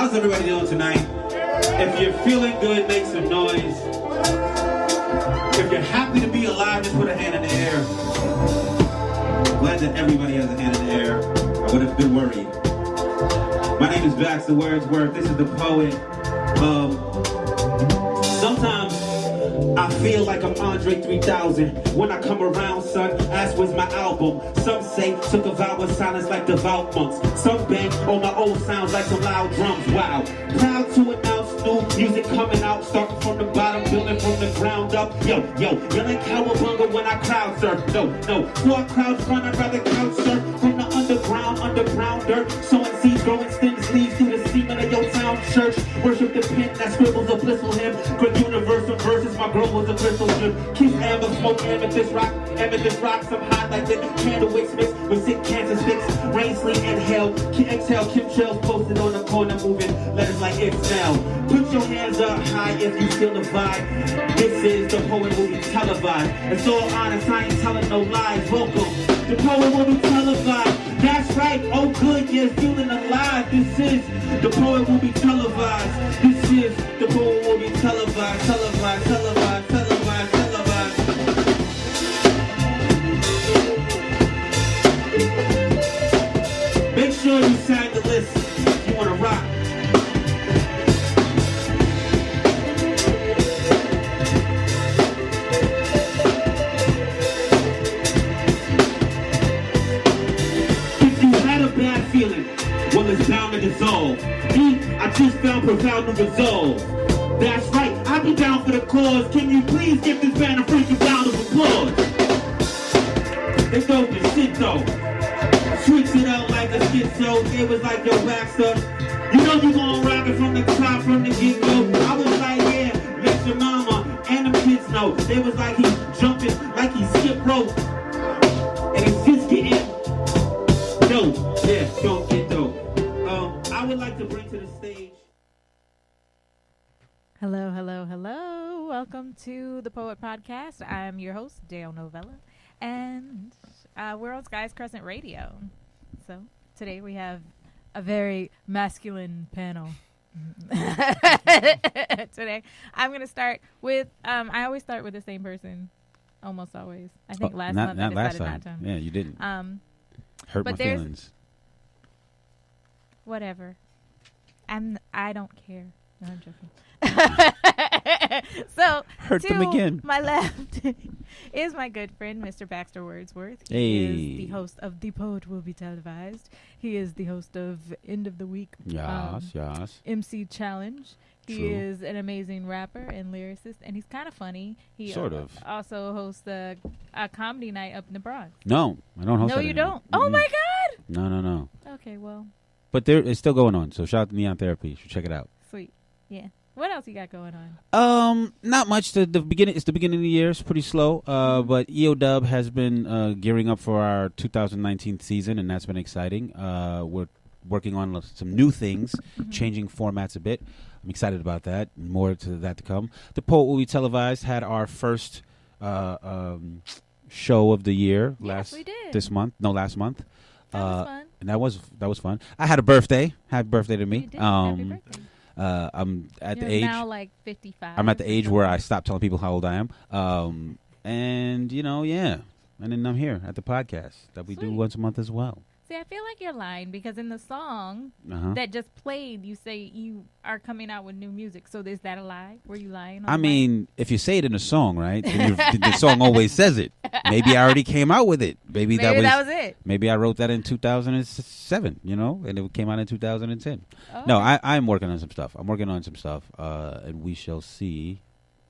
How's everybody doing tonight? If you're feeling good, make some noise. If you're happy to be alive, just put a hand in the air. Glad that everybody has a hand in the air. I would have been worried. My name is Baxter Wordsworth. This is the poet. Sometimes I feel like I'm Andre 3000. When I come around, son, ask where's my album. Some say took a vow of silence like devout monks. Some bang on my old sounds like some loud drums. Wow. Proud to announce new music coming out. Starting from the bottom, building from the ground up. Yo, yelling cowabunga when I crowd surf. No, to our crowds run, I'd rather couch surf. From the underground dirt. Sowing seeds, growing stems, leaves through the semen of your town church. Worship the pen that scribbles a blissful hymn. Great universal verses, my girl was a crystal gem. Kiss amber, smoke amethyst rock, some hot like the candle wicks mixed with sick cancer sticks. Rain, sleet, and hell. Exhale, chemtrails posted on the corner moving letters like Excel. Put your hands up high if you feel the vibe. This is the poet will be televised. It's all honest, I ain't telling no lies. Welcome, the poet will be televised. That's right, oh good, you're feeling alive. This is the poet will be televised. This is the poet will be televised. Make sure you sign the list. You wanna rock. If you had a bad feeling, well it's bound to dissolve. Me, I just found profound new resolve. That's right, I'll be down for the cause. Can you please give this band a freaking round of applause? They dope as shit though. Switch it out like a schizo. It was like your Baxter. You know you gon' rock it from the top, from the get-go. I was like, yeah, let your mama and them kids know. They was like he jumping, like he skip rope. And it's just getting dope. Yeah, don't get dope. I would like to bring to the stage. Hello. Welcome to the Poet Podcast. I'm your host, Dale Novella. And we're on Skies Crescent Radio. So today we have a very masculine panel. Today I'm going to start with, I always start with the same person. Almost always. I think last month I decided not to. Yeah, you didn't. Hurt my feelings. Whatever. I don't care. No, I'm joking. So, hurt them again. My left is my good friend, Mr. Baxter Wordsworth. He is the host of The Poet Will Be Televised. He is the host of End of the Week yes. MC Challenge. He is an amazing rapper and lyricist, and he's kind of funny. He sort of also hosts a comedy night up in the Bronx. No, I don't host No, that you anymore. don't? Oh, my God! No. Okay, well. But it's still going on, so shout out to Neon Therapy. You should check it out. Sweet. Yeah. What else you got going on? Not much. The beginning. It's the beginning of the year. It's pretty slow. But EOW has been gearing up for our 2019 season, and that's been exciting. We're working on some new things, changing formats a bit. I'm excited about that. More to that to come. The Poet Will Be Televised had our first show of the year last month. That was fun. And that was fun. I had a birthday. Happy birthday to me. You did. Happy birthday. I'm at You're the age now like 55. I'm at the age where I stopped telling people how old I am. And yeah. And then I'm here at the podcast that we do once a month as well. See, I feel like you're lying because in the song that just played, you say you are coming out with new music. So is that a lie? Were you lying? I mean, if you say it in a song, right, then the song always says it. Maybe I already came out with it. Maybe that was it. Maybe I wrote that in 2007, and it came out in 2010. Oh. No, I'm working on some stuff. And we shall see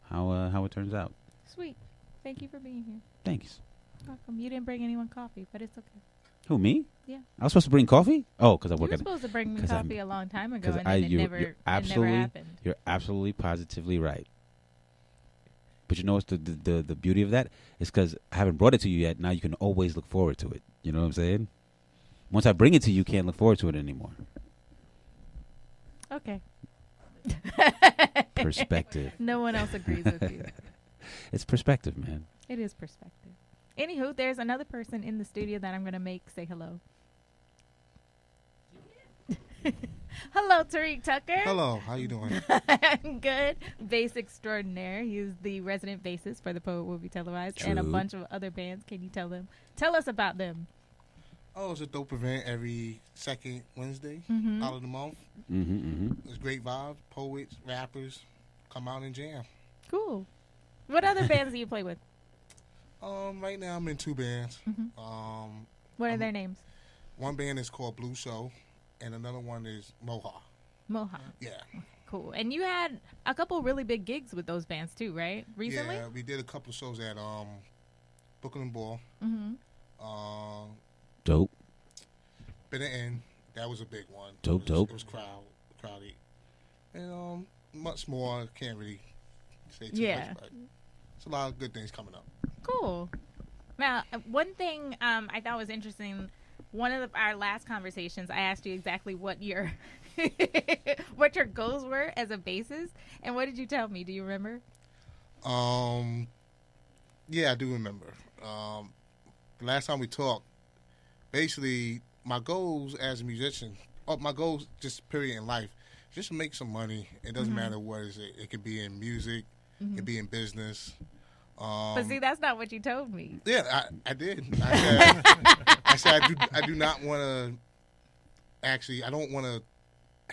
how it turns out. Sweet. Thank you for being here. Thanks. Welcome. You didn't bring anyone coffee, but it's okay. Who, me? Yeah. I was supposed to bring coffee? Oh, because I work at... You were supposed to bring me coffee a long time ago, and it never happened. You're absolutely, positively right. But you know what's the beauty of that? It's because I haven't brought it to you yet. Now you can always look forward to it. You know what I'm saying? Once I bring it to you, you can't look forward to it anymore. Okay. Perspective. No one else agrees with you. It's perspective, man. It is perspective. Anywho, there's another person in the studio that I'm going to make say hello. Hello, Tariq Tucker. Hello, how you doing? I'm good. Bass extraordinaire. He's the resident bassist for the Poet Will Be Televised and a bunch of other bands. Can you tell us about them? Oh, it's a dope event every second Wednesday out of the month. It's great vibes. Poets, rappers come out and jam. Cool. What other bands do you play with? Right now I'm in two bands. What are their names? One band is called Blue Show, and another one is Moha. Moha. Yeah. Cool. And you had a couple really big gigs with those bands too, right? Recently? Yeah, we did a couple shows at Brooklyn Ball. Dope. Been an end. That was a big one. Dope. It was crowded. And much more. I can't really say too much, but it's a lot of good things coming up. Cool. Now, one thing I thought was interesting, one of our last conversations, I asked you exactly what your what your goals were as a bassist, and what did you tell me? Do you remember? Yeah, I do remember. The last time we talked, basically, my goals as a musician, my goals just period in life, just to make some money. It doesn't matter what is it. It could be in music, it could be in business. But see, that's not what you told me. Yeah, I did. I said I do not want to. Actually, I don't want to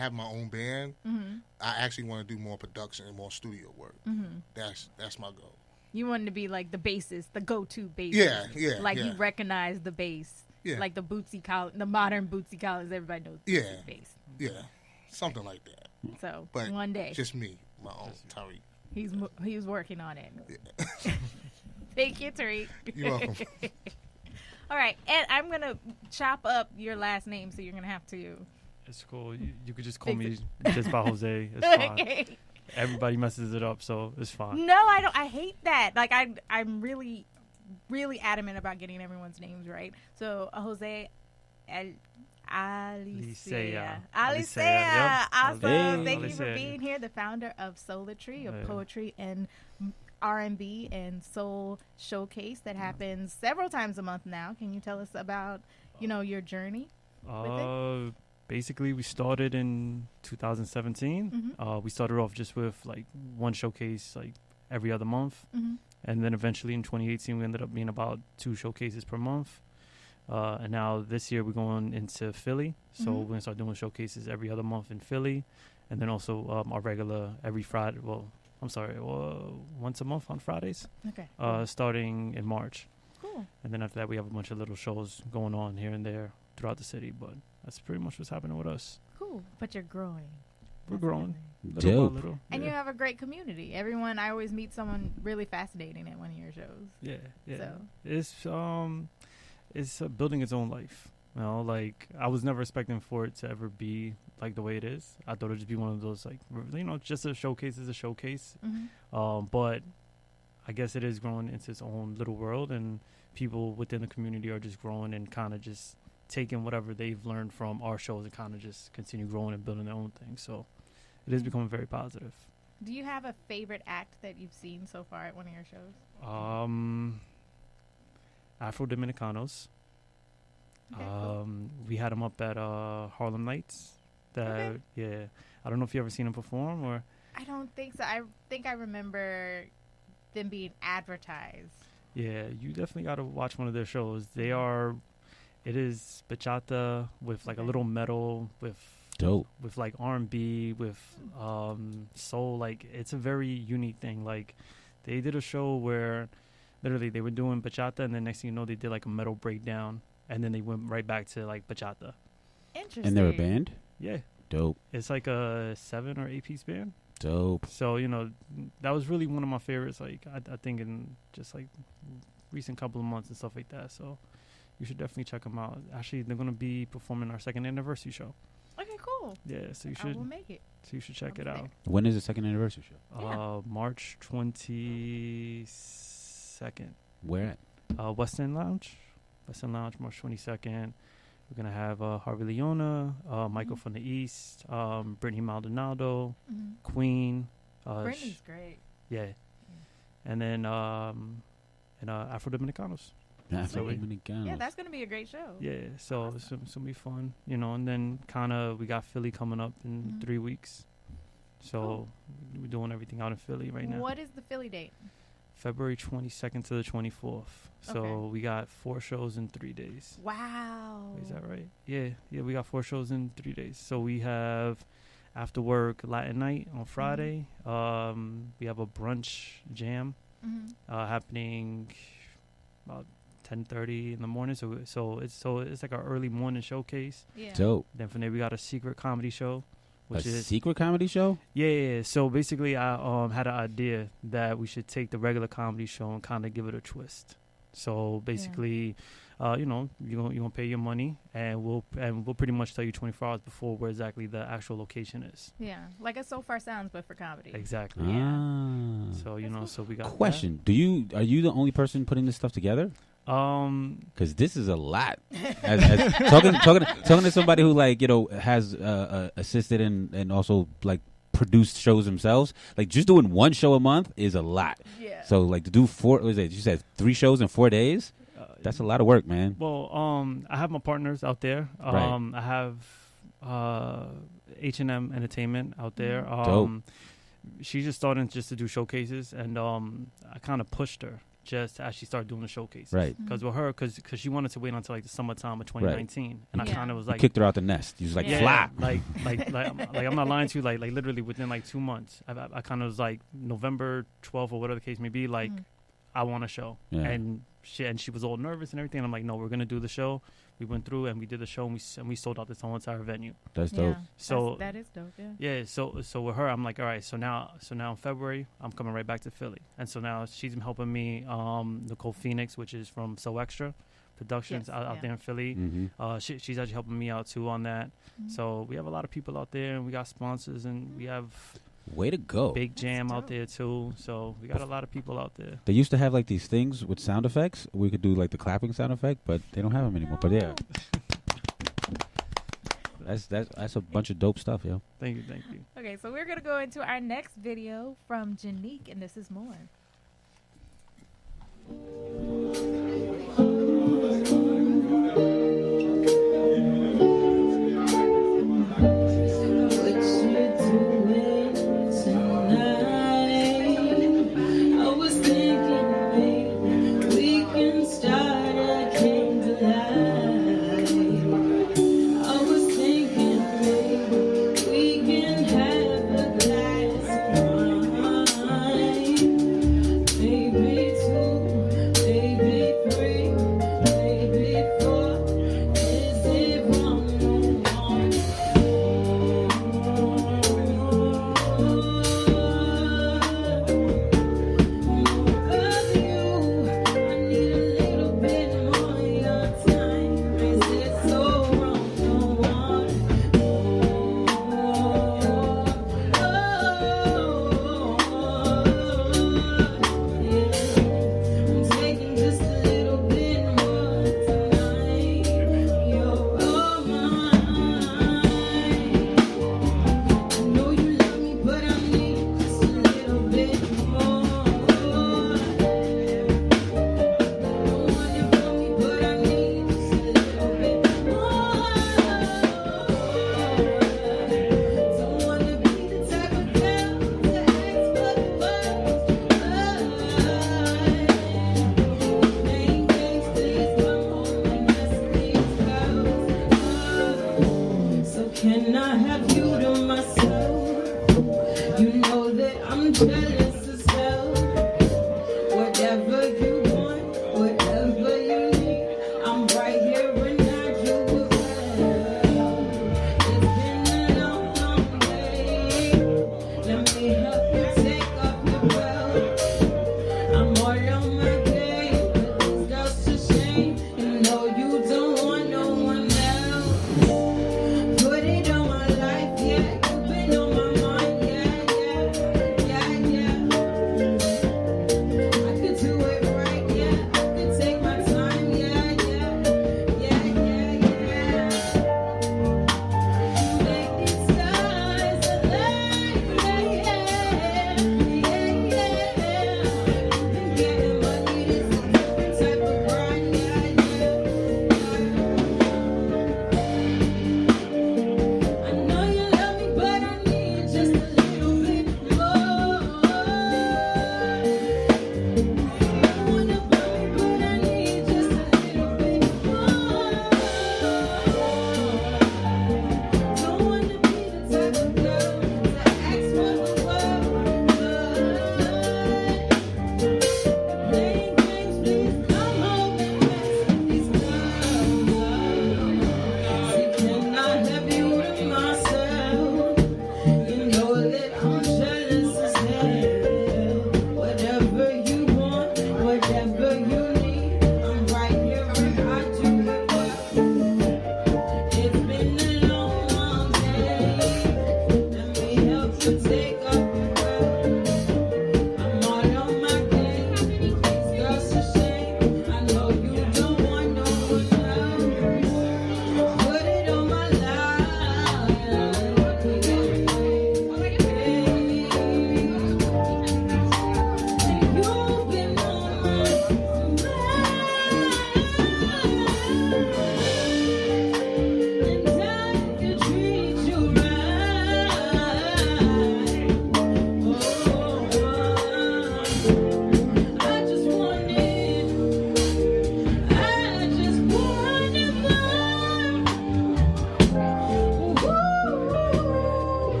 have my own band. I actually want to do more production and more studio work. That's my goal. You wanted to be like the bassist, the go-to bassist. Yeah. Like you recognize the bass. Yeah. Like the Bootsy Collins, the modern Bootsy Collins. Everybody knows Bootsy bass. Yeah, something like that. So but one day, just me, my own Tariq. He's working on it. Yeah. Thank you, Tariq. You're welcome. All right, Ed, I'm going to chop up your last name, so you're going to have to... It's cool. You could just call me just by Jose. It's fine. Okay. Everybody messes it up, so it's fine. No, I don't. I hate that. Like, I'm really, really adamant about getting everyone's names right. So, Jose Alicea. Alicea. Awesome. Hey. Thank you for being here. The founder of Solatry, a poetry and R&B and soul showcase that happens several times a month now. Can you tell us about, your journey with it? Basically, we started in 2017. We started off just with like one showcase like every other month. And then eventually in 2018, we ended up being about 2 showcases per month. And now this year we're going into Philly. So we're going to start doing showcases every other month in Philly. And then also our regular every Friday. Once a month on Fridays. Okay. Starting in March. Cool. And then after that, we have a bunch of little shows going on here and there throughout the city. But that's pretty much what's happening with us. Cool. But you're growing. We're growing. little Dope. by little. And you yeah. have a great community. I always meet someone really fascinating at one of your shows. Yeah, yeah. So. It's building its own life. You know, like I was never expecting for it to ever be like the way it is. I thought it'd just be one of those like just a showcase is a showcase. Mm-hmm. But I guess it is growing into its own little world, and people within the community are just growing and kind of just taking whatever they've learned from our shows and kind of just continue growing and building their own thing. So it is becoming very positive. Do you have a favorite act that you've seen so far at one of your shows? Afro Dominicanos. Okay, cool. We had them up at Harlem Nights. I don't know if you ever seen them perform or. I don't think so. I think I remember them being advertised. Yeah, you definitely got to watch one of their shows. It is bachata with like a little metal with Dope. with like R&B with soul. Like it's a very unique thing. Like they did a show where literally they were doing bachata, and then next thing you know they did like a metal breakdown, and then they went right back to like bachata. Interesting. And they're a band? Yeah, Dope. it's like a 7 or 8 piece band. Dope. So that was really one of my favorites. Like I think in just like recent couple of months and stuff like that. So you should definitely check them out. Actually, they're gonna be performing our 2nd anniversary show. Okay, cool. Yeah, so you I should. will make it. So you should check I'll it be out. When is the 2nd anniversary show? Yeah. March 22nd. Where at? Western Lounge, March 22nd. We're gonna have Harvey Leona, Michael from the East, Brittany Maldonado, Mm-hmm. Queen. Brittany's great. Yeah, and then Afro Dominicanos. Afro Sweet. Dominicanos. Yeah, that's gonna be a great show. Yeah, so Awesome. it's gonna be fun, and then kind of we got Philly coming up in Mhm. 3 weeks, so Cool. we're doing everything out in Philly right now. What is the Philly date? February 22nd to the 24th. So Okay. we got 4 shows in 3 days. Wow. Is that right? Yeah, we got 4 shows in 3 days. So we have after work Latin night on Friday. We have a brunch jam Mm-hmm. happening about 10:30 in the morning. So it's like our early morning showcase. Yeah. Dope. Then from there we got a secret comedy show, which a is secret comedy show? yeah. So basically, I had an idea that we should take the regular comedy show and kind of give it a twist. So basically, you're gonna pay your money, and we'll pretty much tell you 24 hours before where exactly the actual location is. Yeah, like a So Far Sounds, but for comedy. Exactly. Ah. So so we got Question: are you the only person putting this stuff together? that. Because this is a lot. as talking to somebody who has assisted and also like produced shows themselves. Like just doing one show a month is a lot. Yeah. So like to do 4, what was it? You said 3 shows in 4 days. That's a lot of work, man. Well, I have my partners out there. Right. I have H&M Entertainment out there. Dope. She's just starting just to do showcases, and I kind of pushed her just as she started doing the showcases. Right. Because with her, because she wanted to wait until like the summertime of 2019, and I Yeah. kind of was You like, kicked her out the nest. You was like, Yeah. fly. like I'm not lying to you. Like literally within like 2 months, I kind of was like November 12th or whatever the case may be. Like Mhm. I want a show, Yeah. and she was all nervous and everything. And I'm like, no, we're gonna do the show. We went through and we did the show, and we sold out this whole entire venue. That's dope. Yeah. So- that is dope. Yeah. Yeah, so with her, I'm like, all right, so now in February, I'm coming right back to Philly, and so now she's been helping me. Nicole Phoenix, which is from So Extra Productions Yes, out yeah. there in Philly. Mm-hmm. She's actually helping me out too on that. Mhm. So we have a lot of people out there, and we got sponsors, and we have Way to go. Big Jam out dope. there too. So we got a lot of people out there. They used to have like these things with sound effects. We could do like the clapping sound effect, but they don't have them anymore. But yeah, that's a bunch of dope stuff, yo. Thank you. Okay, so we're gonna go into our next video from Janique, and this is more.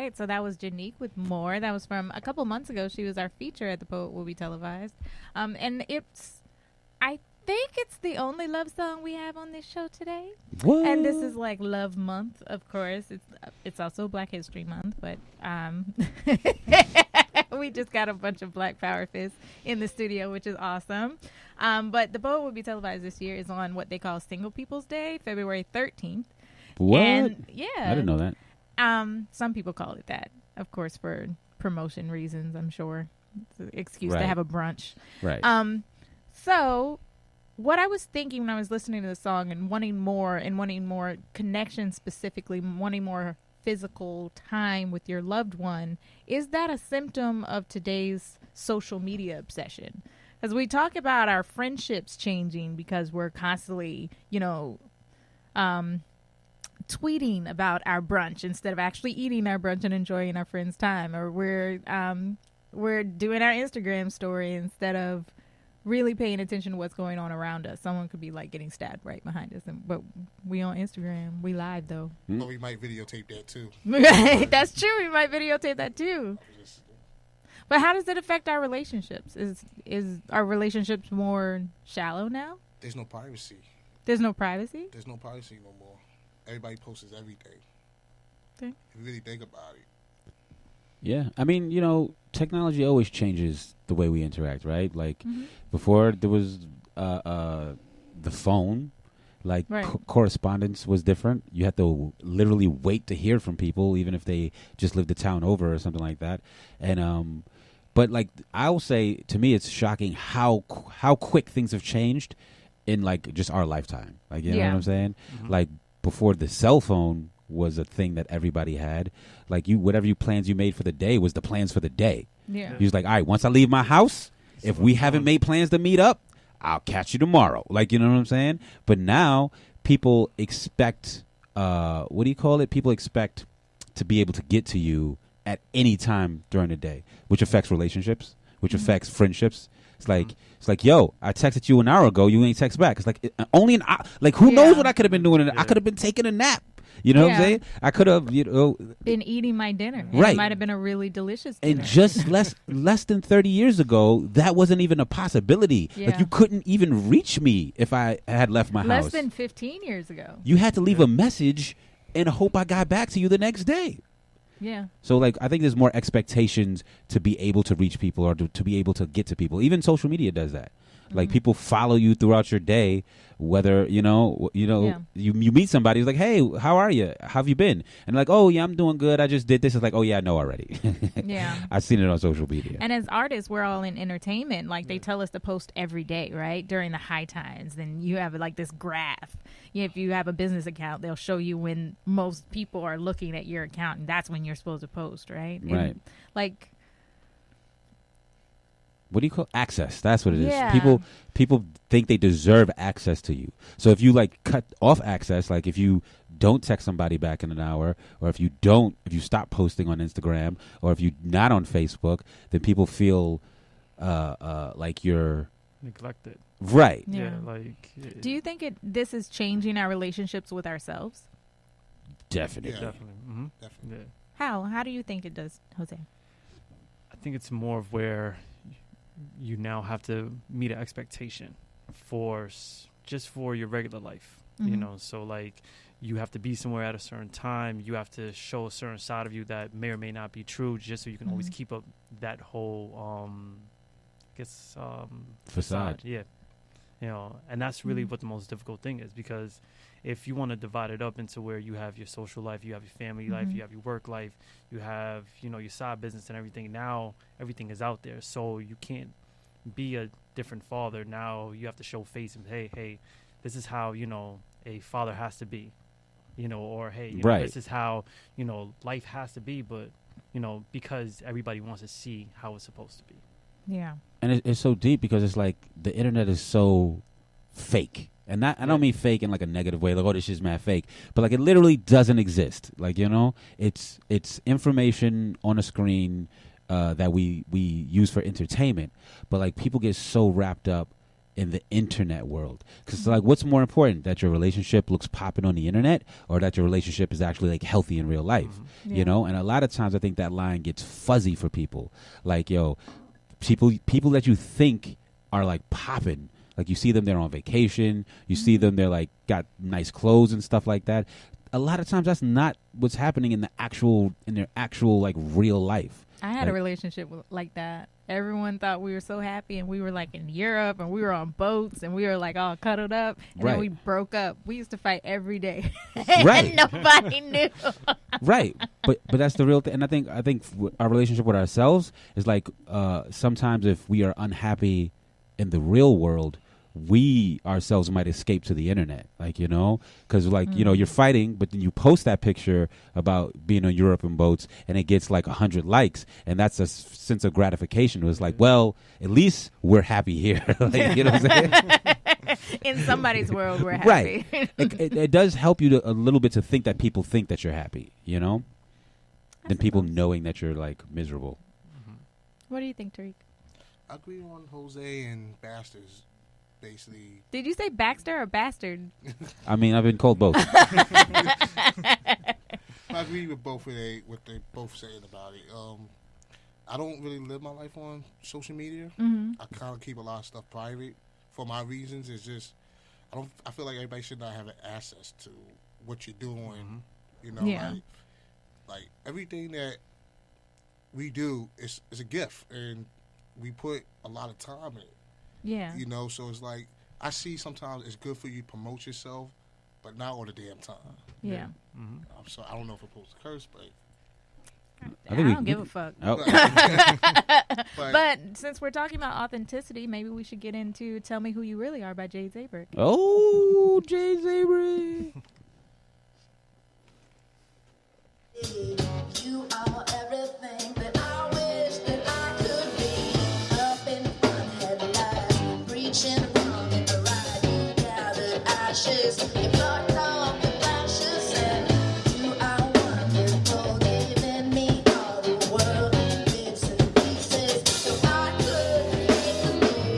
right. So that was Janique with More. That was from a couple months ago. She was our feature at The Poet Will Be Televised. And I think it's the only love song we have on this show today. What? And this is like Love Month, of course. It's also Black History Month, but we just got a bunch of Black Power fists in the studio, which is awesome. But The Poet Will Be Televised this year is on what they call Single People's Day, February 13th. What? And, yeah. I didn't know that. Some people call it that, of course, for promotion reasons, I'm sure. It's an excuse Right. to have a brunch. Right. So what I was thinking when I was listening to the song and wanting more connection, specifically wanting more physical time with your loved one, is that a symptom of today's social media obsession? Because we talk about our friendships changing because we're constantly, tweeting about our brunch instead of actually eating our brunch and enjoying our friends' time, or we're doing our Instagram story instead of really paying attention to what's going on around us. Someone could be like getting stabbed right behind us, but we on Instagram. We live though. Or we might videotape that too. Right, that's true. We might videotape that too. But how does it affect our relationships? Is our relationships more shallow now? There's no privacy. There's no privacy? There's no privacy no more. Everybody posts everything. Okay. If you really think about it. Yeah. I mean, technology always changes the way we interact, right? Like Mm-hmm. before there was the phone, like Right. correspondence was different. You had to literally wait to hear from people, even if they just lived a town over or something like that. And but like I will say, to me, it's shocking how quick things have changed in like just our lifetime. Like you know Yeah. what I'm saying? Mhm. Like before the cell phone was a thing that everybody had. Like whatever plans you made for the day was the plans for the day. Yeah. He was like, all right, once I leave my house, if we haven't made plans to meet up, I'll catch you tomorrow. Like, you know what I'm saying? But now people expect, what do you call it? People expect to be able to get to you at any time during the day, which affects relationships, which affects friendships. It's like, yo, I texted you an hour ago. You ain't text back. It's like only an hour. Like, who knows Yeah. what I could have been doing? I could have been taking a nap. You know what I'm Yeah. saying? I could have, Been eating my dinner. And Right. It might have been a really delicious dinner. and just less than 30 years ago, that wasn't even a possibility. Yeah. Like you couldn't even reach me if I had left my Less house. than 15 years ago. You had to leave a message and hope I got back to you the next day. Yeah. So like I think there's more expectations to be able to reach people or to be able to get to people. Even social media does that. Like people follow you throughout your day, whether Yeah. you meet somebody who's like, hey, how are you? How have you been? And like, oh yeah, I'm doing good. I just did this. It's like, oh yeah, I know already. Yeah. I've seen it on social media. And as artists, we're all in entertainment. Like they tell us to post every day, right? During the high times. Then you have like this graph. If you have a business account, they'll show you when most people are looking at your account, and that's when you're supposed to post, right? And, Right. like, What do you call access? That's what it is. Yeah. People think they deserve access to you. So if you like cut off access, like if you don't text somebody back in an hour, or if you stop posting on Instagram, or if you're not on Facebook, then people feel like you're Neglected. right. Yeah. Do you think this is changing our relationships with ourselves? Definitely. Yeah. Definitely. Mm-hmm. Definitely. Yeah. How do you think it does, Jose? I think it's more of where you now have to meet an expectation just for your regular life, Mhm. so like you have to be somewhere at a certain time. You have to show a certain side of you that may or may not be true, just so you can always Mhm. keep up that whole, Facade. Yeah. And that's really Mhm. what the most difficult thing is, because if you want to divide it up into where you have your social life, you have your family life, Mhm. you have your work life, you have, your side business and everything. Now everything is out there. So you can't be a different father. Now you have to show face and hey, this is how, a father has to be, or hey, Right. this is how, life has to be. But, because everybody wants to see how it's supposed to be. Yeah. And it's so deep because it's like the internet is so fake. And I don't mean fake in like a negative way, like, oh, this is mad fake. But like it literally doesn't exist. Like, it's information on a screen that we use for entertainment. But like people get so wrapped up in the internet world. Because like, what's more important, that your relationship looks popping on the internet, or that your relationship is actually like healthy in real life? Yeah. You know, and a lot of times I think that line gets fuzzy for people. Like, yo, people that you think are like popping, like you see them, they're on vacation, you see them, they're like got nice clothes and stuff like that. A lot of times that's not what's happening in their actual like real life. I had a relationship like that. Everyone thought we were so happy, and we were like in Europe, and we were on boats, and we were like all cuddled up, and then we broke up. We used to fight every day, right? And nobody knew. Right, but that's the real thing. And I think our relationship with ourselves is like sometimes if we are unhappy in the real world, we ourselves might escape to the internet, like, you know, because like, you know, you're fighting, but then you post that picture about being on Europe and boats, and it gets like 100 likes, and that's a sense of gratification. It was like, well, at least we're happy here. Like, you know what I'm saying? In somebody's world, we're happy. Right. It does help you a little bit to think that people think that you're happy, you know, than people knowing that you're like miserable. What do you think, Tariq? I agree on Jose and Bastards. Basically, did you say Baxter or Bastard? I mean, I've been called both. I agree with both what they both saying about it. I don't really live my life on social media. I kind of keep a lot of stuff private for my reasons. It's just I feel like everybody should not have access to what you're doing. You know, like everything that we do is a gift, and we put a lot of time in it. Yeah. You know, so it's like, I see sometimes it's good for you to promote yourself, but not all the damn time. Yeah. I'm sorry, I don't know if I'm supposed to curse, but I don't give a fuck. Oh. But since we're talking about authenticity, maybe we should get into Tell Me Who You Really Are by Jay Zabrik. Oh, Jay Zabrik. You are everything that I wish that I could be. Up in front headlights, reaching wrong in the right. You gathered ashes, you plucked off the flashes, and you are wonderful, giving me all the world in bits and pieces, so I could create the moon.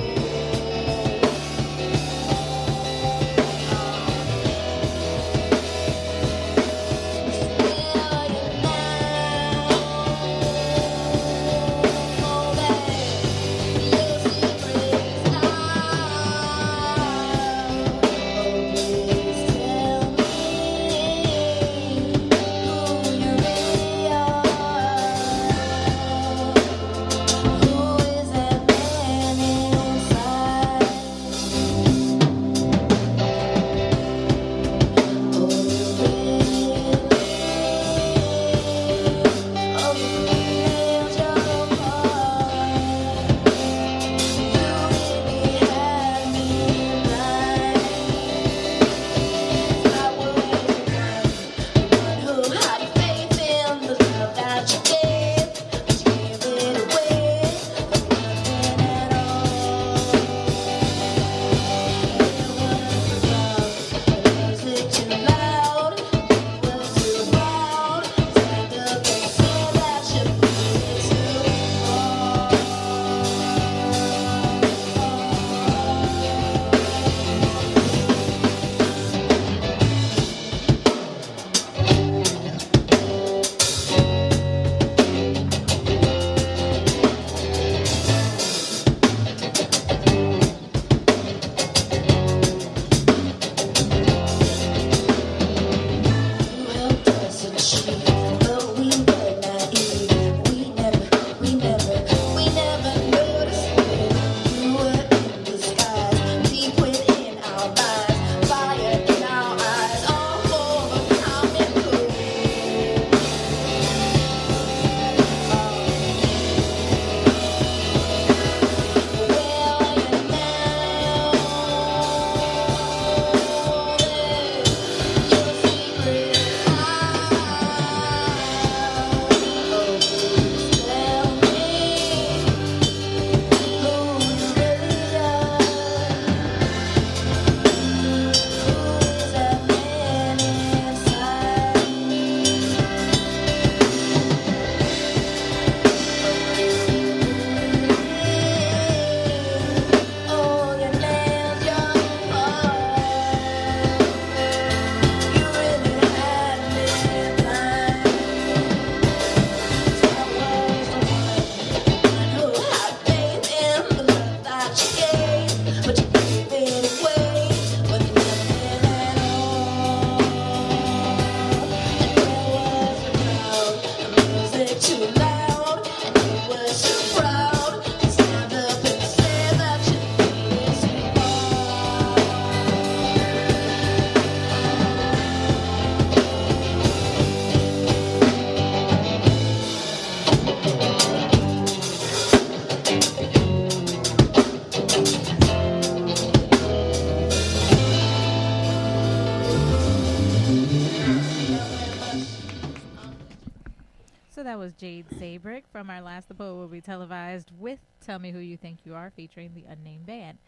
So that was Jade Sabrick from our last The Poet Will Be Televised with Tell Me Who You Think You Are featuring the Unnamed Band.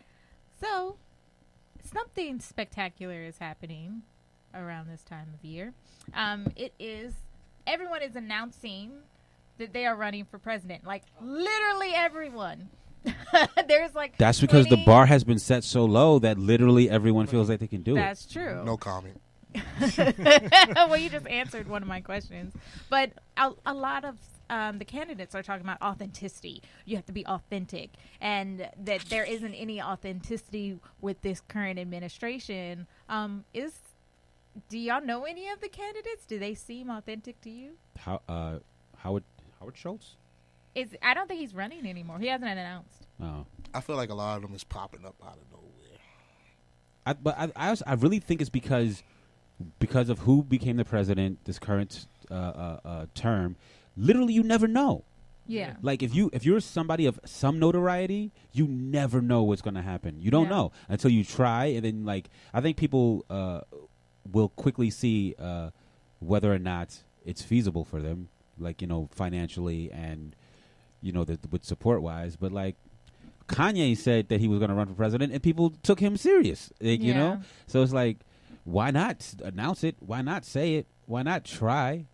So, something spectacular is happening around this time of year. Everyone is announcing that they are running for president. Like, literally everyone. There's like That's because the 20 bar has been set so low that literally everyone feels like they can do it. That's true. No comment. Well, you just answered one of my questions. But a lot of the candidates are talking about authenticity. You have to be authentic. And that there isn't any authenticity with this current administration. Do y'all know any of the candidates? Do they seem authentic to you? Howard Schultz? I don't think he's running anymore. He hasn't announced. Oh. I feel like a lot of them is popping up out of nowhere. But I really think it's because of who became the president this current term. Literally, you never know. Yeah. Like if you're somebody of some notoriety, you never know what's going to happen. You don't know until you try, and then like I think people will quickly see whether or not it's feasible for them, like financially and with support wise. But like Kanye said that he was going to run for president, and people took him serious. Like, so it's like, why not announce it? Why not say it? Why not try?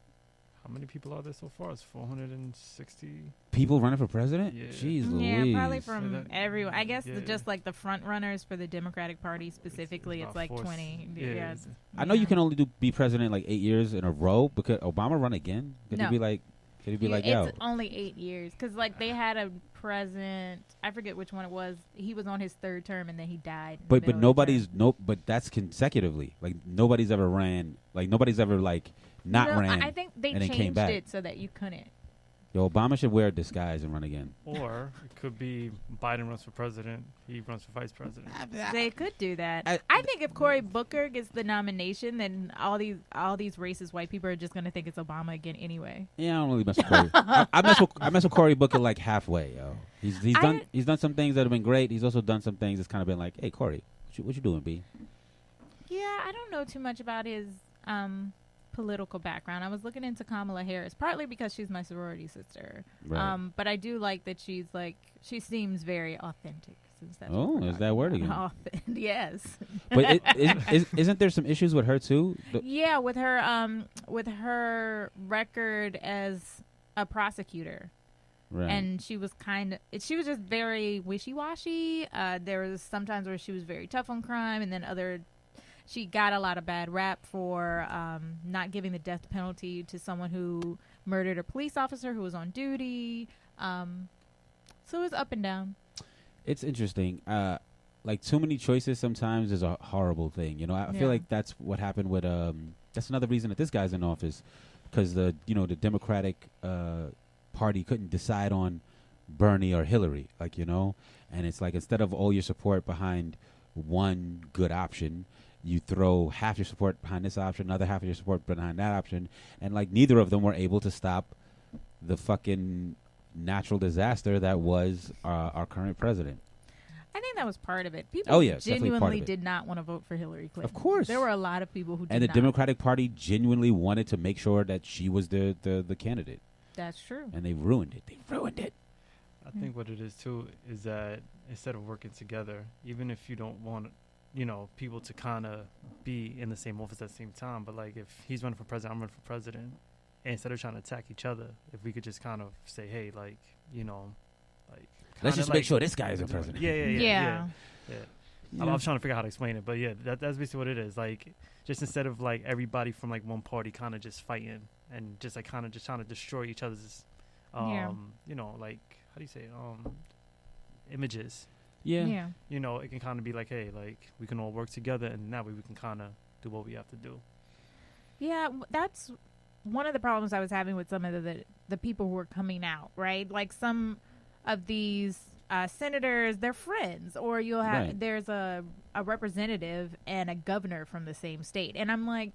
How many people are there so far? It's 460 people running for president. Yeah. Jeez Yeah, Louise. probably from that- everyone. I guess yeah. just like the front runners for the Democratic Party specifically, it's about like 4 20. yeah, Yeah, it's- I know you can only be president like 8 years in a row. Because Obama run again? Could No. he be like? Could he be like, yo? It's only 8 years because like they had a president. I forget which one it was. He was on his third term and then he died. In the But middle of the nobody's term. But that's consecutively. Like nobody's ever ran. Like nobody's ever like not No, ran. I think they and then came changed back. it so that you couldn't. Yo, Obama should wear a disguise and run again. Or it could be Biden runs for president, he runs for vice president. They could do that. I- I think if Cory Booker gets the nomination, then all these racist white people are just going to think it's Obama again anyway. Yeah, I don't really mess with Cory. I mess with Cory Booker like halfway, yo. He's done some things that have been great. He's also done some things that's kind of been like, hey, Cory, what you doing, B? Yeah, I don't know too much about his political background. I was looking into Kamala Harris, partly because she's my sorority sister. Right. But I do like that she seems very authentic. Since that's Oh, what we're is that talking word about. again? Yes. But isn't there some issues with her too? Yeah, with her record as a prosecutor. Right. And she was just very wishy-washy. There was sometimes where she was very tough on crime, and then she got a lot of bad rap for not giving the death penalty to someone who murdered a police officer who was on duty. So it was up and down. It's interesting. Like too many choices sometimes is a horrible thing. I feel like that's what happened with. That's another reason that this guy's in office, because the Democratic Party couldn't decide on Bernie or Hillary. And it's like instead of all your support behind one good option, you throw half your support behind this option, another half of your support behind that option, and like neither of them were able to stop the fucking natural disaster that was our current president. I think that was part of it. People It's definitely part of genuinely it. did not want to vote for Hillary Clinton. Of course. There were a lot of people who did And the not. Democratic Party genuinely wanted to make sure that she was the candidate, That's true. and they ruined it. I think what it is too is that instead of working together, even if you don't want people to kind of be in the same office at the same time, but like if he's running for president, I'm running for president, and instead of trying to attack each other, if we could just kind of say, hey, like Let's just make like- sure this guy is the president. Yeah. Yeah. I was trying to figure out how to explain it, but yeah, that's basically what it is. Like, just instead of like everybody from like one party kind of just fighting and just like kind of just trying to destroy each other's, like how do you say images. Yeah. It can kind of be like, hey, like we can all work together, and that way we can kind of do what we have to do. Yeah, that's one of the problems I was having with some of the people who were coming out, right? Like some of these senators, they're friends, or you'll have Right. there's a representative and a governor from the same state, and I'm like,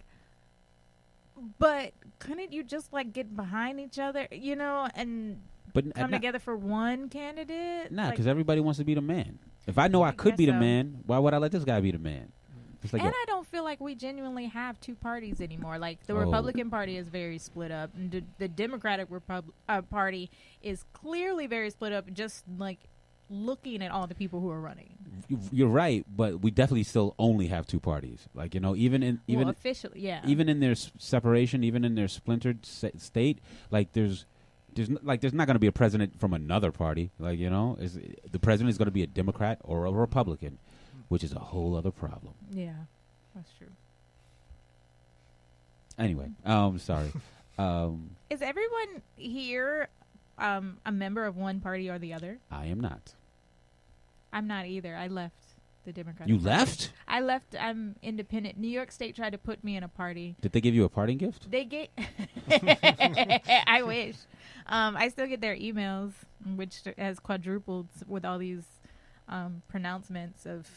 but couldn't you just like get behind each other, and But come together for one candidate? Nah, Like, because everybody wants to be the man. If I know I could guess be the so. man, why would I let this guy be the man? It's like And I don't feel like we genuinely have two parties anymore. Like, the Republican Party is very split up. And the Democratic Party is clearly very split up, just, like, looking at all the people who are running. you're right, but we definitely still only have two parties. Like, you know, even Officially, yeah. even in their separation, even in their splintered state, like there's not going to be a president from another party. Like, you know, the president is going to be a Democrat or a Republican, which is a whole other problem. Yeah, that's true. Anyway, sorry. Is everyone here a member of one party or the other? I am not. I'm not either. I left the Democratic You Party. left? I left. I'm independent. New York State tried to put me in a party. Did they give you a parting gift? They get. I wish. I still get their emails, which has quadrupled with all these pronouncements of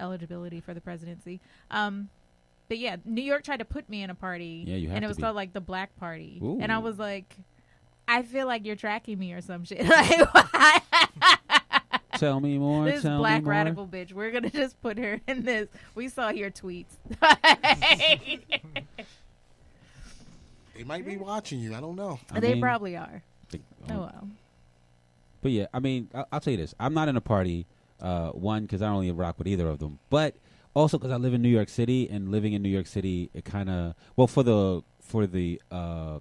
eligibility for the presidency. But yeah, New York tried to put me in a party, Yeah, you have and it to was be. called like the Black Party, Ooh. and I was like, I feel like you're tracking me or some shit. Like, why? Tell me more. This tell black me more. radical bitch. We're gonna just put her in this. We saw your tweets. They might be watching you. I don't know. They mean, probably are. think- Oh well. But yeah, I mean, I'll tell you this: I'm not in a party. One, because I don't really rock with either of them, but also because I live in New York City, and living in New York City, it kind of for the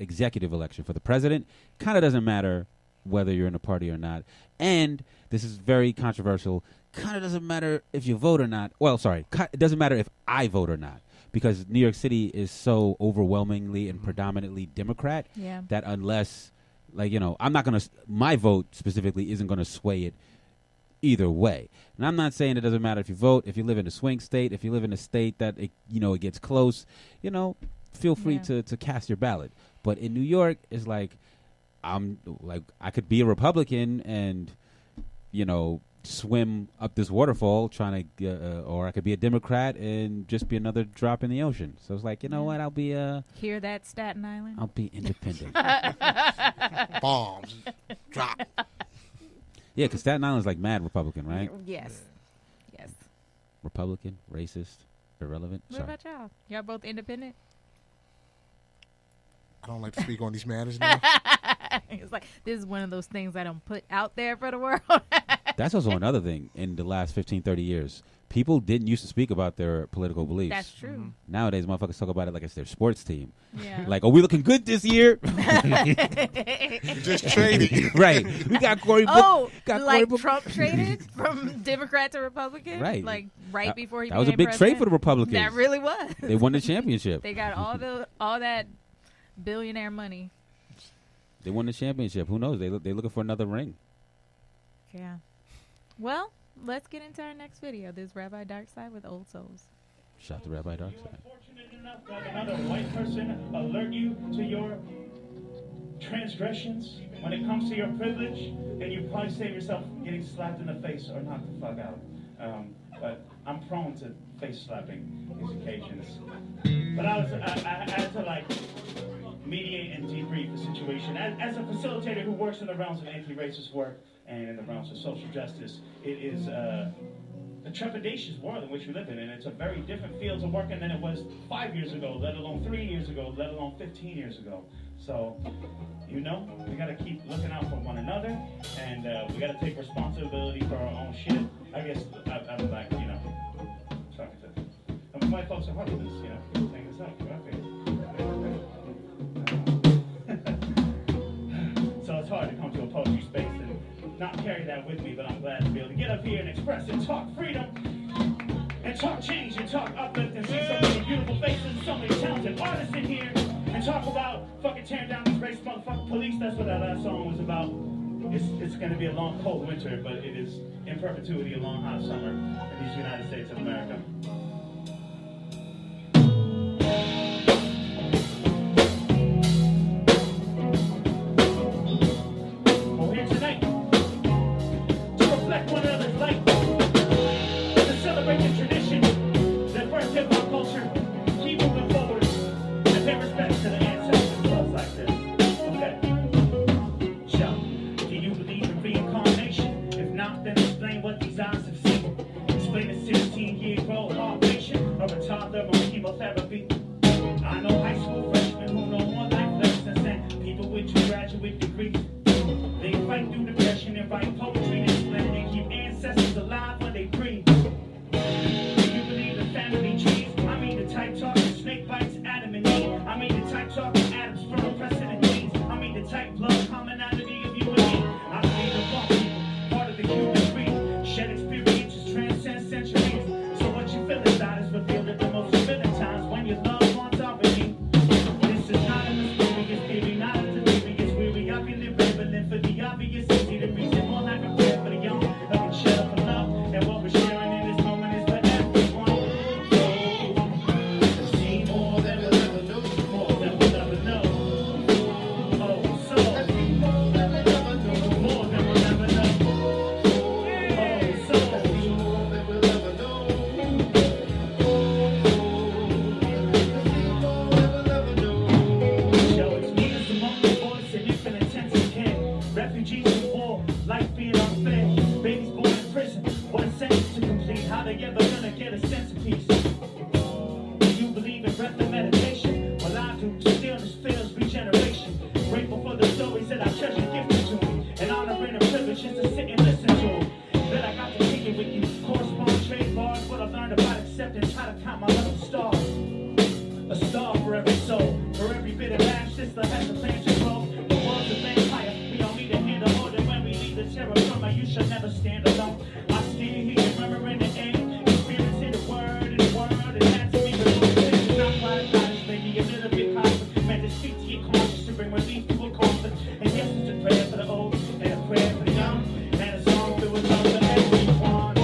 executive election for the president, kind of doesn't matter whether you're in a party or not. And this is very controversial. Kind of doesn't matter if you vote or not. Well, sorry, it doesn't matter if I vote or not, because New York City is so overwhelmingly and predominantly Democrat Yeah. that unless, like, you know, I'm not going to, my vote specifically isn't going to sway it either way. And I'm not saying it doesn't matter if you vote, if you live in a swing state, if you live in a state that, it gets close, feel free Yeah. to cast your ballot. But in New York, it's like, I could be a Republican and, swim up this waterfall trying to, or I could be a Democrat and just be another drop in the ocean. So it's like, you know what, I'll be Hear that, Staten Island? I'll be independent. Bombs drop. Yeah, because Staten Island's like mad Republican, right? Yes. Yes. Republican, racist, irrelevant. What Sorry. about y'all? Y'all both independent? I don't like to speak on these matters now. It's like, this is one of those things I don't put out there for the world. That's also another thing in the last 15, 30 years. People didn't used to speak about their political beliefs. That's true. Nowadays, motherfuckers talk about it like it's their sports team. Yeah. Like, are we looking good this year? You just traded. Right. We got Cory Book. Oh, got Cory like Book. Trump traded from Democrat to Republican? Right. Like, before he That was a became big president? trade for the Republicans. That really was. They won the championship. They got all that billionaire money. They won the championship. Who knows? They're looking for another ring. Yeah. Well, let's get into our next video. This is Rabbi Darkside with Old Souls. Shout to Rabbi Darkside. Fortunate enough to have another white person alert you to your transgressions when it comes to your privilege, then you probably save yourself getting slapped in the face or knocked the fuck out. But I'm prone to face slapping these occasions. But I had to mediate and debrief the situation. As a facilitator who works in the realms of anti-racist work and in the realms of social justice, it is a trepidatious world in which we live in, and it's a very different field of work than it was 5 years ago, let alone 3 years ago, let alone 15 years ago. So, we got to keep looking out for one another, and we got to take responsibility for our own shit. I guess I'm like, talking to my folks at Harvard, saying this up. So it's hard to come to a poetry space and not carry that with me, but I'm glad to be able to get up here and express and talk freedom and talk change and talk uplift and see so many beautiful faces, so many talented artists in here, and talk about fucking tearing down these race motherfucking police. That's what that last song was about. It's going to be a long cold winter, but it is in perpetuity a long hot summer in these United States of America. We're here tonight to reflect one another's light, to celebrate the tradition that birthed hip-hop culture, keep moving forward, and pay respect to the ancestors of us like this. Okay. So, do you believe in reincarnation? If not, then explain what these eyes have seen. Explain the 16-year-old heart patient sister has a plan to grow. The world's a vampire. We all need to handle order when we leave the terror from her. You should never stand alone. I still hear you murmuring the air. Experiencing the word and the word. And that's me. It's not quite a goddess, maybe a little bit cosmic. Man, just speak to your conscience to bring relief to a conflict. And yes, it's a prayer for the old and a prayer for the young. And a song filled with love for everyone.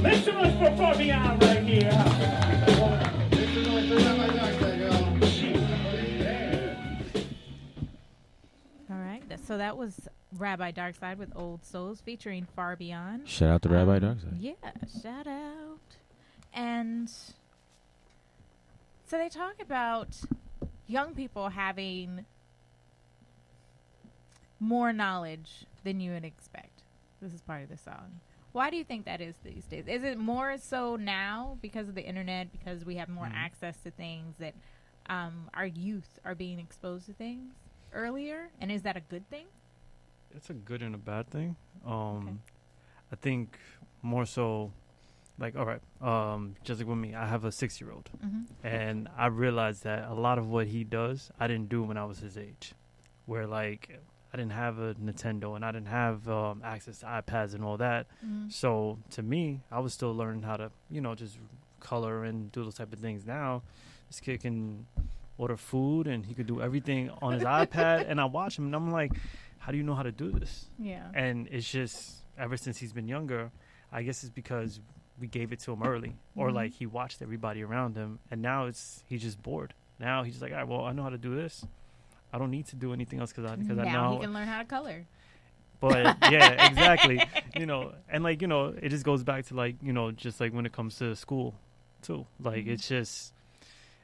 Make some noise for Fabian right here. All right. So that was Rabbi Darkside with Old Souls featuring Far Beyond. Shout out to Rabbi Darkside. Yeah, shout out. And so they talk about young people having more knowledge than you would expect. This is part of the song. Why do you think that is these days? Is it more so now because of the internet, because we have more access to things that our youth are being exposed to things earlier? And is that a good thing? It's a good and a bad thing. I think more so, like, all right, just like with me, I have a 6-year-old. And I realized that a lot of what he does, I didn't do when I was his age. Where, like, I didn't have a Nintendo and I didn't have access to iPads and all that. So to me, I was still learning how to, just color and do those type of things. Now, this kid can order food and he could do everything on his iPad. And I watch him and I'm like, how do you know how to do this? Yeah. And it's just, ever since he's been younger, I guess it's because we gave it to him early. Or like he watched everybody around him. And now he's just bored. Now he's just like, all right, well, I know how to do this. I don't need to do anything else because I know. Now he can learn how to color. But yeah, exactly. And like, it just goes back to like, just like when it comes to school too. Like it's just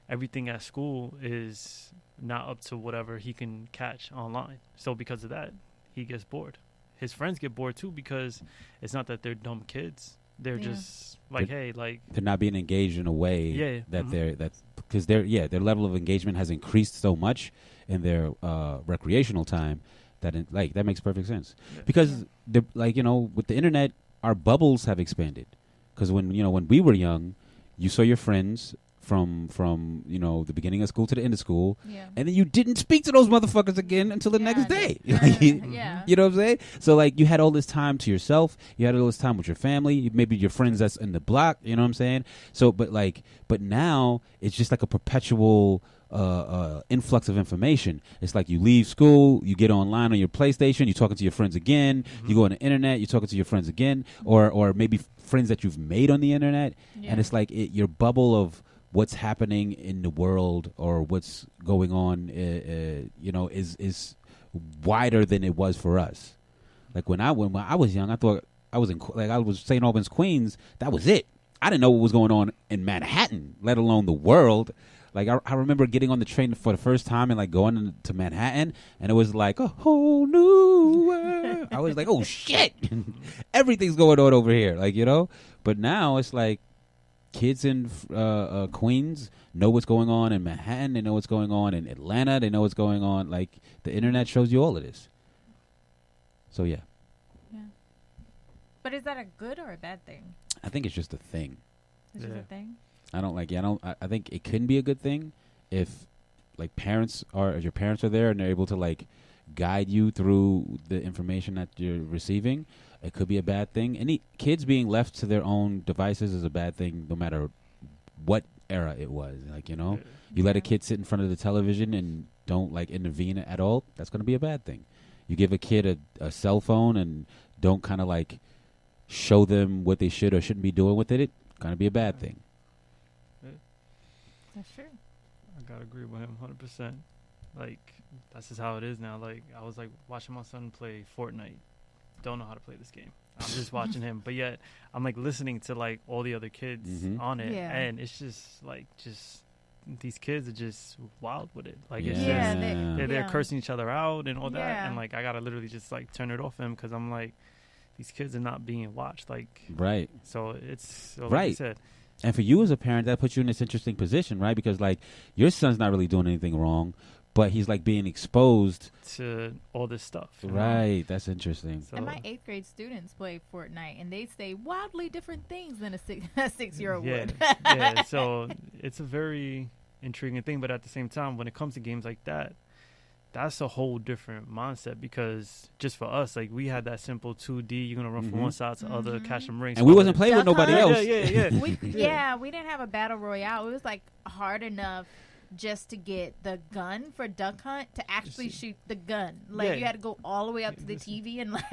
everything at school is not up to whatever he can catch online. So because of that, he gets bored. His friends get bored too because it's not that they're dumb kids. They're just like, hey, like they're not being engaged in a way that because their level of engagement has increased so much in their recreational time that that makes perfect sense. Because with the internet, our bubbles have expanded. Because when we were young, you saw your friends from the beginning of school to the end of school, and then you didn't speak to those motherfuckers again until the next day. You know what I'm saying? So like you had all this time to yourself, you had all this time with your family, maybe your friends that's in the block. You know what I'm saying? So but now it's just like a perpetual influx of information. It's like you leave school, you get online on your PlayStation, you're talking to your friends again. You go on the internet, you're talking to your friends again, or maybe friends that you've made on the internet, and it's like your bubble of what's happening in the world or what's going on, is wider than it was for us. Like when I was young, I thought I was in I was St. Albans, Queens. That was it. I didn't know what was going on in Manhattan, let alone the world. Like I remember getting on the train for the first time and like going to Manhattan, and it was like a whole new world. I was like, oh shit, everything's going on over here, like, you know. But now it's like kids in Queens know what's going on in Manhattan. They know what's going on in Atlanta. They know what's going on. Like the internet shows you all of this. So yeah, Yeah. But is that a good or a bad thing? I think it's just a thing. Is it a thing? I don't like. I think it can be a good thing if, like, if your parents are there and they're able to like guide you through the information that you're receiving. It could be a bad thing. Any kids being left to their own devices is a bad thing, no matter what era it was. Like, you know, you let a kid sit in front of the television and don't like intervene at all. That's going to be a bad thing. You give a kid a cell phone and don't kind of like show them what they should or shouldn't be doing with it. It's going to be a bad thing. That's true. I gotta agree with him 100%. Like, that's just how it is now. Like, I was like watching my son play Fortnite. Don't know how to play this game. I'm just watching him, but yet I'm like listening to like all the other kids on it, Yeah. and it's just like these kids are just wild with it. Like, Yeah. it's Yeah, just they're yeah. cursing each other out and all that, Yeah. and like I gotta literally just like turn it off him because I'm like, these kids are not being watched. Like, Right. so it's so like Right. you said. And for you as a parent, that puts you in this interesting position, right? Because like your son's not really doing anything wrong, but he's like being exposed To all this stuff, you know? Right. That's interesting. So, And my 8th grade students play Fortnite, and they say wildly different things than a 6-year-old yeah, would. yeah. So it's a very intriguing thing, but at the same time, when it comes to games like that, that's a whole different mindset because just for us, like we had that simple 2D. You're gonna run from one side to the other, catch some rings, And we wasn't playing with Duck nobody Hunt? else. Yeah. We didn't have a battle royale. It was like hard enough just to get the gun for Duck Hunt to actually shoot the gun. Like Yeah. you had to go all the way up to the TV and like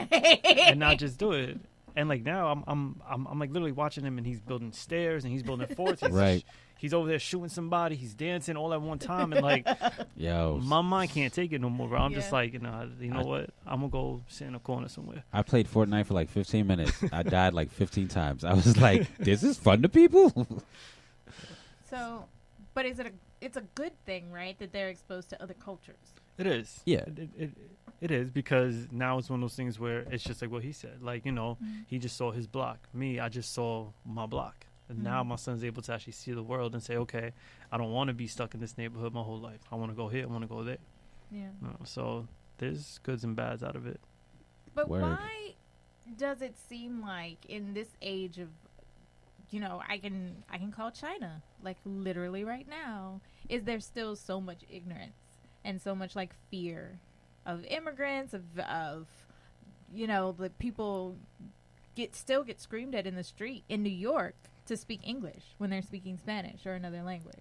and not just do it. And like now, I'm like literally watching him, and he's building stairs and he's building forts. He's, Right. He's over there shooting somebody. He's dancing all at one time, and like Yo, my mind can't take it no more. Bro. I'm just Yeah. like, you know what? I'm gonna go sit in a corner somewhere. I played Fortnite for like 15 minutes. I died like 15 times. I was like, this is fun to people? So, but it's a good thing, right? That they're exposed to other cultures. It is. Yeah. It is because now it's one of those things where it's just like what he said. Like, you know, he just saw his block. Me, I just saw my block. And now my son's able to actually see the world and say, okay, I don't want to be stuck in this neighborhood my whole life. I want to go here. I want to go there. Yeah. So there's goods and bads out of it. But Word. why does it seem like in this age of, you know, I can call China like literally right now, is there still so much ignorance and so much like fear of immigrants, of you know, the people still get screamed at in the street in New York to speak English when they're speaking Spanish or another language.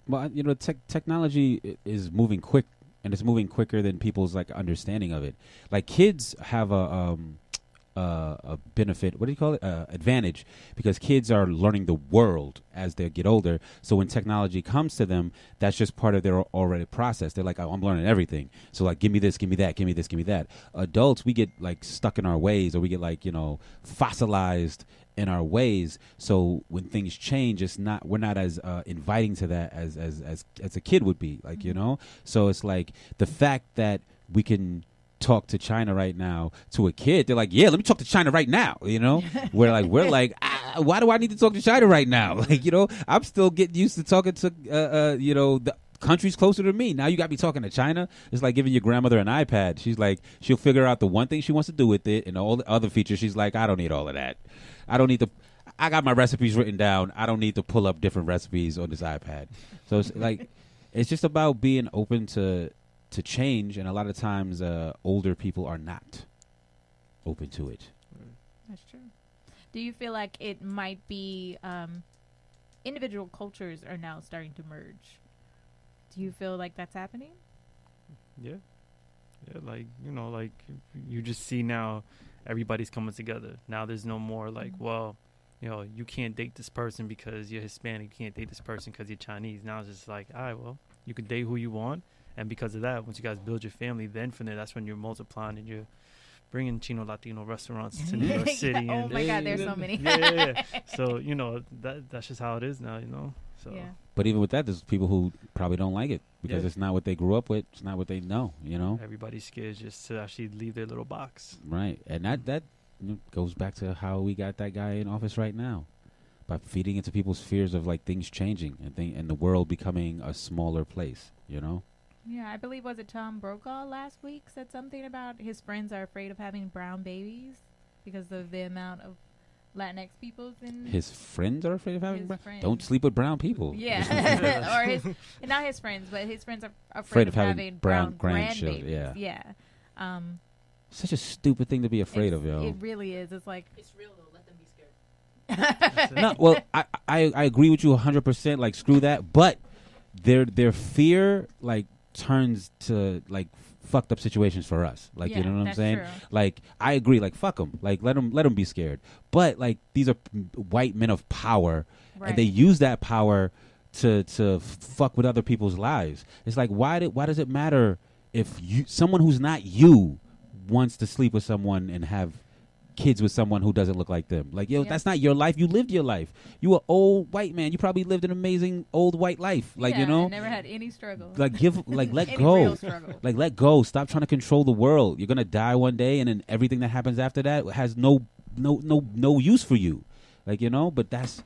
Well, you know, technology is moving quick, and it's moving quicker than people's like understanding of it. Like kids have a benefit. What do you call it? Advantage, because kids are learning the world as they get older. So when technology comes to them, that's just part of their already process. They're like, oh, I'm learning everything. So like, give me this, give me that, give me this, give me that. Adults, we get like stuck in our ways, or we get like, you know, fossilized in our ways. So when things change, we're not as inviting to that as a kid would be, like, you know. So it's like the fact that we can talk to China right now to a kid, they're like, yeah, let me talk to China right now, you know. we're like why do I need to talk to China right now? Like, you know, I'm still getting used to talking to you know, the countries closer to me. Now you got me talking to China. It's like giving your grandmother an iPad. She's like, she'll figure out the one thing she wants to do with it, and all the other features she's like, I don't need all of that. I got my recipes written down. I don't need to pull up different recipes on this iPad. So it's like, it's just about being open to change, and a lot of times older people are not open to it. That's true. Do you feel like it might be individual cultures are now starting to merge? Do you feel like that's happening? Yeah, like, you know, like you just see now everybody's coming together. Now there's no more like, well, you know, you can't date this person because you're Hispanic. You can't date this person because you're Chinese. Now it's just like, all right, well, you can date who you want. And because of that, once you guys build your family, then from there, that's when you're multiplying and you're bringing Chino Latino restaurants to New York City. Oh and my God, there's so many. yeah. So that's just how it is now. So Yeah. But even with that, there's people who probably don't like it because Yeah. it's not what they grew up with. It's not what they know. everybody's scared just to actually leave their little box. Right, and that goes back to how we got that guy in office right now, by feeding into people's fears of like things changing and the world becoming a smaller place. Yeah, I believe, was it Tom Brokaw last week said something about his friends are afraid of having brown babies because of the amount of Latinx peoples in His friends are afraid of having His brown. friends. Don't sleep with brown people. Yeah. Or his, not his friends, but his friends are afraid of having brown grandchildren, grandbabies. Yeah. Such a stupid thing to be afraid of, yo. It really is. It's like, It's real though. Let them be scared. No, well, I agree with you 100%. Like, screw that. But their fear like turns to like fucked up situations for us. Like, Yeah, you know what I'm that's saying? true. Like, I agree. Like, fuck them. Like, let them be scared. But like, these are white men of power, right. and they use that power to fuck with other people's lives. It's like, why does it matter if someone who's not you wants to sleep with someone and have kids with someone who doesn't look like them? Like, yo, Yeah. that's not your life. You lived your life. You an old white man. You probably lived an amazing old white life. Like, yeah, you know, I never had any struggle. like let Any go. real struggle. Like, let go. Stop trying to control the world. You're gonna die one day, and then everything that happens after that has no use for you. Like, but that's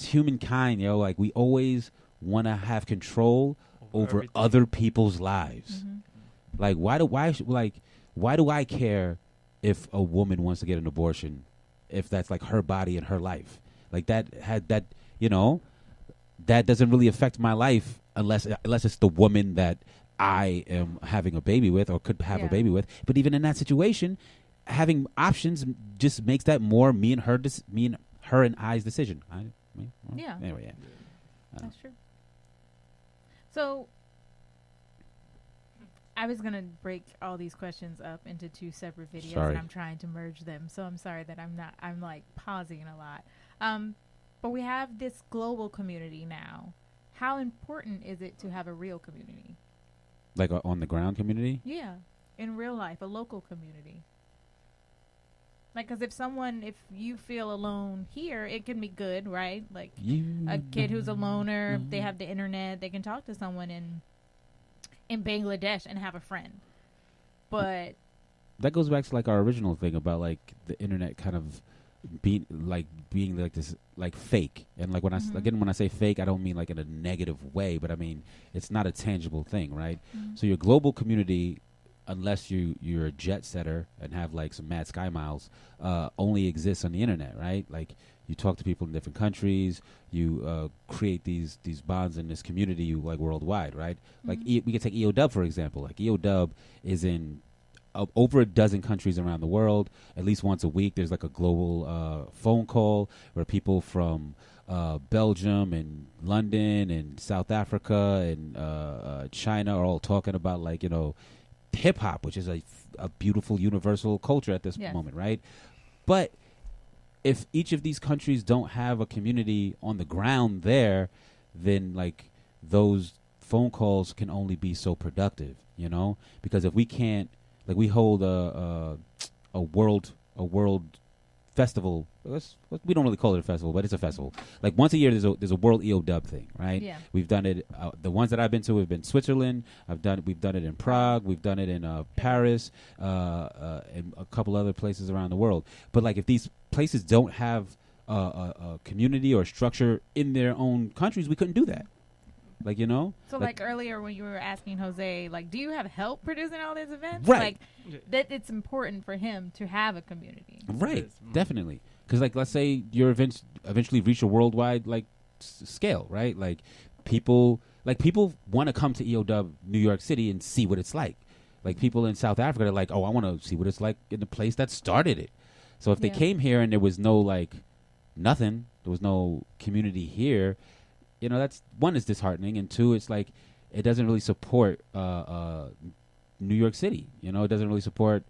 humankind, yo. Like, we always want to have control over everything. other people's lives. Mhm. Like, why do I care if a woman wants to get an abortion, if that's like her body and her life? Like, that doesn't really affect my life unless it's the woman that I am having a baby with or could have Yeah. a baby with. But even in that situation, having options just makes that more me and her and I's decision. Yeah. Anyway, yeah. That's true. So, I was going to break all these questions up into 2 separate videos, Sorry. and I'm trying to merge them. So, I'm sorry that I'm like pausing a lot. But we have this global community now. How important is it to have a real community? Like on the ground community. Yeah, in real life, a local community. Like, because if you feel alone here, it can be good, right? Like, a kid who's a loner, if they have the internet, they can talk to someone in Bangladesh and have a friend. But that goes back to like our original thing about like the internet kind of being like this like fake. And like when I say fake, I don't mean like in a negative way, but I mean it's not a tangible thing, right? So your global community, unless you're a jet setter and have like some mad sky miles, only exists on the internet, right? Like, you talk to people in different countries, you create these bonds in this community like worldwide, right? Like, we could take EOW for example. Like, EOW is in over a dozen countries around the world. At least once a week, there's like a global phone call where people from Belgium and London and South Africa and China are all talking about like, hip hop, which is a beautiful universal culture at this Yes. moment, right? But if each of these countries don't have a community on the ground there, then like those phone calls can only be so productive, because if we can't, like, we hold a world festival. We don't really call it a festival, but it's a festival. Like, once a year, there's a World EOW thing, right? Yeah. We've done it. The ones that I've been to have been Switzerland. We've done it in Prague. We've done it in Paris, and a couple other places around the world. But like, if these places don't have a community or structure in their own countries, we couldn't do that. Like, So, like earlier when you were asking Jose, like, do you have help producing all these events? Right. Like, that it's important for him to have a community. Right, Yes. definitely. Because, like, let's say your events eventually reach a worldwide, like, scale, right? Like, people want to come to EOW New York City and see what it's like. Like, people in South Africa are like, oh, I want to see what it's like in the place that started it. So if they Yeah. came here and there was no, like, nothing, there was no community here, that's, one, is disheartening, and two, it's like it doesn't really support New York City. It doesn't really support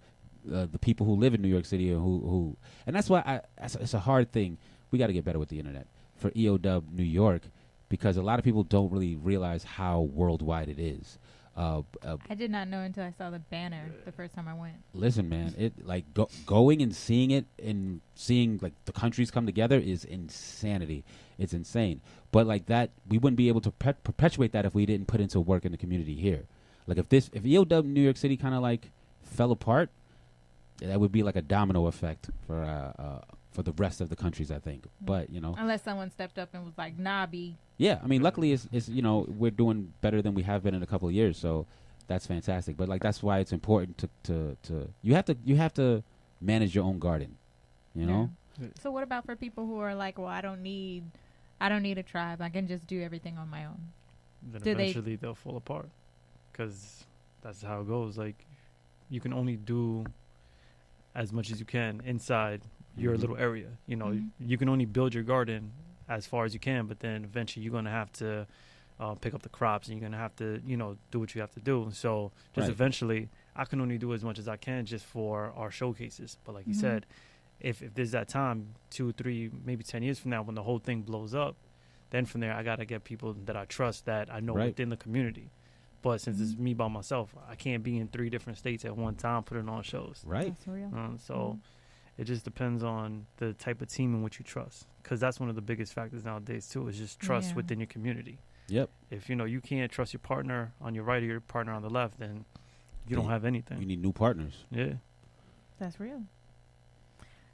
the people who live in New York City, or and that's why it's a hard thing. We got to get better with the internet for EOW New York, because a lot of people don't really realize how worldwide it is. I did not know until I saw the banner the first time I went. Listen, man, it like going and seeing it and seeing like the countries come together is insanity. It's insane. But like that, we wouldn't be able to perpetuate that if we didn't put into work in the community here. Like if EOW New York City kind of like fell apart, that would be like a domino effect for the rest of the countries, I think. But you know, Unless someone stepped up and was like, "Nah, B." yeah, I mean, luckily it's you know, we're doing better than we have been in a couple of years, so that's fantastic. But like that's why it's important to you have to manage your own garden, you know. So what about for people who are like, "Well, I don't need a tribe. I can just do everything on my own." Then Do they- eventually they'll fall apart, because that's how it goes. Like, you can only do as much as you can inside your Mhm. little area. You know, Mhm. you can only build your garden as far as you can, but then eventually you're gonna have to pick up the crops, and you're gonna have to, you know, do what you have to do. So just Right. eventually, I can only do as much as I can just for our showcases. But like you Mhm. said, if there's that time, 2, 3, maybe 10 years from now, when the whole thing blows up, then from there I gotta get people that I trust, that I know Right. within the community. But since it's me by myself, I can't be in 3 different states at one time putting on shows. Right. That's real. So it just depends on the type of team in which you trust, because that's one of the biggest factors nowadays too, is just trust Yeah. within your community. Yep. If you know you can't trust your partner on your right or your partner on the left, then you don't Yeah. have anything. You need new partners. Yeah. That's real.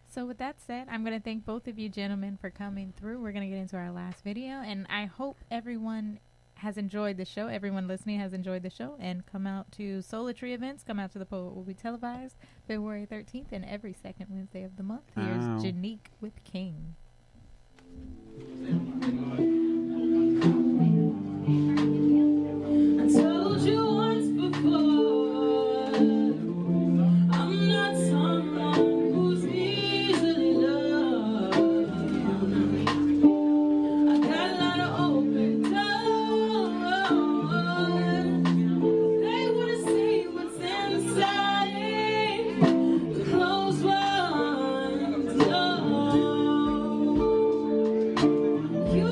So with that said, I'm going to thank both of you gentlemen for coming through. We're going to get into our last video, and I hope everyone has enjoyed the show. Everyone listening has enjoyed the show, and come out to Solar Tree events. Come out to the Poet Will Be televised February 13th and every second Wednesday of the month. Here's Ow. Janique with King. I told you once before, I'm not someone who's easily loved. I got a lot of open doors. They wanna see what's inside the closed ones. Oh, you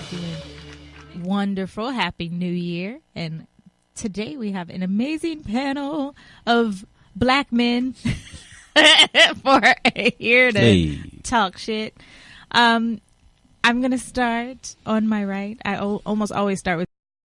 doing wonderful. Happy New Year. And today we have an amazing panel of black men here to talk shit. I'm going to start on my right. I almost always start with